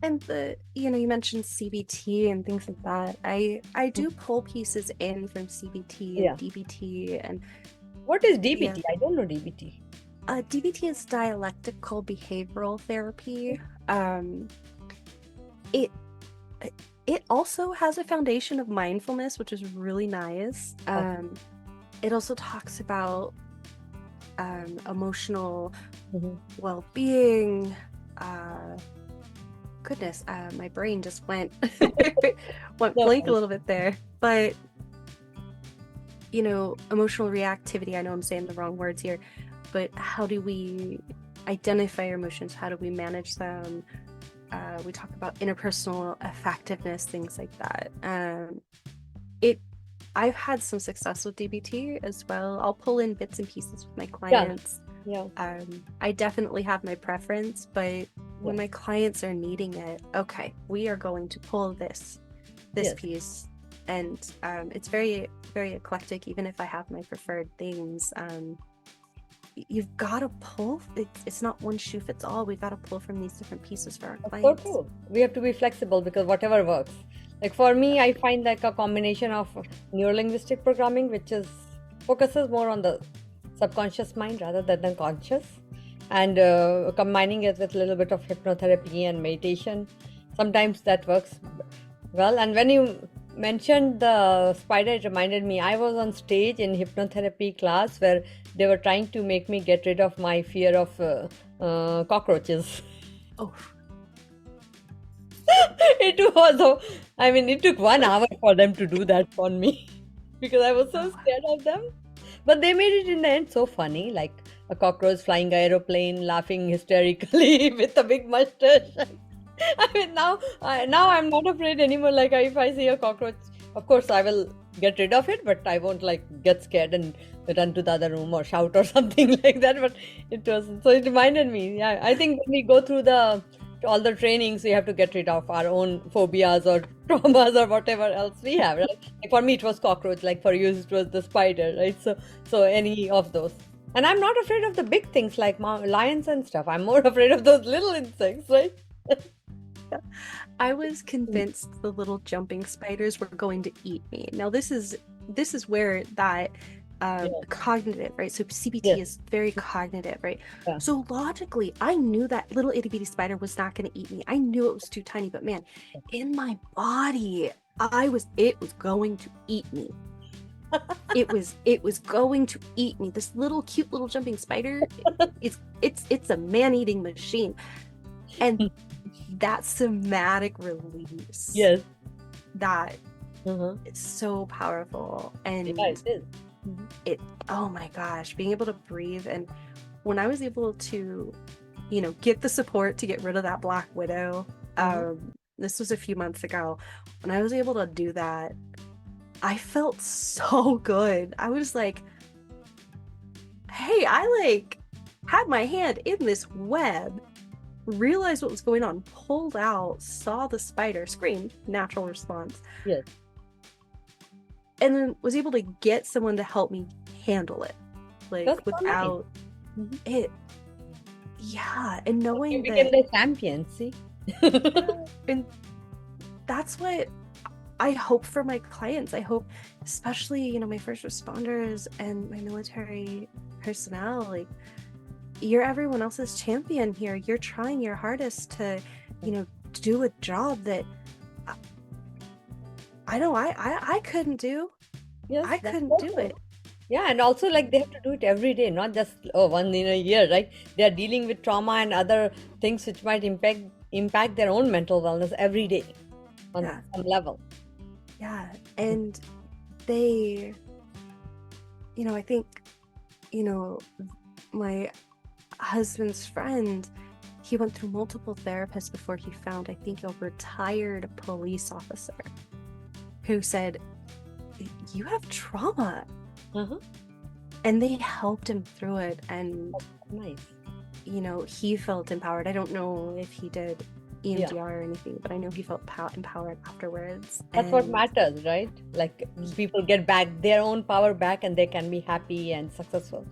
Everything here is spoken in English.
And you mentioned CBT and things like that. I do pull pieces in from CBT and Yeah. DBT and What is yeah. DBT? I don't know DBT. DBT is dialectical behavioral therapy. Um, it it also has a foundation of mindfulness, which is really nice. Okay. It also talks about emotional Mhm. well-being. Uh, Goodness, my brain just went went No blank a problem. little bit there. But emotional reactivity. I know I'm saying the wrong words here, but how do we identify our emotions? How do we manage them? We talk about interpersonal effectiveness, things like that. It I've had some success with DBT as well. I'll pull in bits and pieces with my Yeah. clients. Yeah. I definitely have my preference, but when Yeah. my clients are needing it, okay, we are going to pull this Yes. piece, and it's very, very eclectic. Even if I have my preferred things, you've got to pull. It's not one shoe fits all. We've got to pull from these different pieces for our So clients. true. We have to be flexible because whatever works. Like for me, I find like a combination of neurolinguistic programming, which is focuses more on the subconscious mind rather than the conscious, and combining it with a little bit of hypnotherapy and meditation. Sometimes that works well. And when you mentioned the spider, it reminded me I was on stage in hypnotherapy class where they were trying to make me get rid of my fear of cockroaches. Oh, It was, I mean, it took 1 hour for them to do that for me because I was so oh, scared of them. But they made it in the end so funny, like a cockroach flying an aeroplane, laughing hysterically with a big mustache. I mean, now I'm not afraid anymore. Like if I see a cockroach, of course I will get rid of it, but I won't like get scared and run to the other room or shout or something like that. But it was so it reminded me. Yeah, I think when we go through the all the trainings, we have to get rid of our own phobias or traumas or whatever else we have. Right? Like for me, it was cockroach. Like for you, it was the spider. Right? So any of those. And I'm not afraid of the big things like lions and stuff. I'm more afraid of those little insects, right? yeah. I was convinced the little jumping spiders were going to eat me. Now this is where that Yeah. cognitive, right? So CBT Yes. is very cognitive, right? Yeah. So logically, I knew that little itty bitty spider was not going to eat me. I knew it was too tiny, but man, in my body, it was going to eat me. It was going to eat me. This little cute little jumping spider, it's a man-eating machine. And that somatic release, Yes. that Uh-huh. is so powerful. Yeah, And it is. Mhm. it oh my gosh, being able to breathe. And when I was able to get the support to get rid of that black widow, Mhm. this was a few months ago. When I was able to do that, I felt so good. I was like, hey, I like had my hand in this web, realized what was going on, pulled out, saw the spider, screamed, natural response, Yes. and then was able to get someone to help me handle it, like That's so nice. without Mhm. it. Yeah, and You knowing became that, the champion, see? yeah, and that's what I hope for my clients. I hope, especially, my first responders and my military personnel, like, you're everyone else's champion here. You're trying your hardest to, do a job that I know I couldn't do. Yes, I that's couldn't so do true. it. Yeah, and also like they have to do it every day, not just one in a year, right? They are dealing with trauma and other things which might impact their own mental wellness every day on Yeah, some level. yeah. And they, I think, you know, my husband's friend, he went through multiple therapists before he found, I think, a retired police officer who said, you have trauma. Uh-huh. And they helped him through it. And, Nice. he felt empowered. I don't know if he did Yeah. EMDR or anything, but I know he felt empowered afterwards. That's what And matters, right? Like people get back their own power back and they can be happy and successful.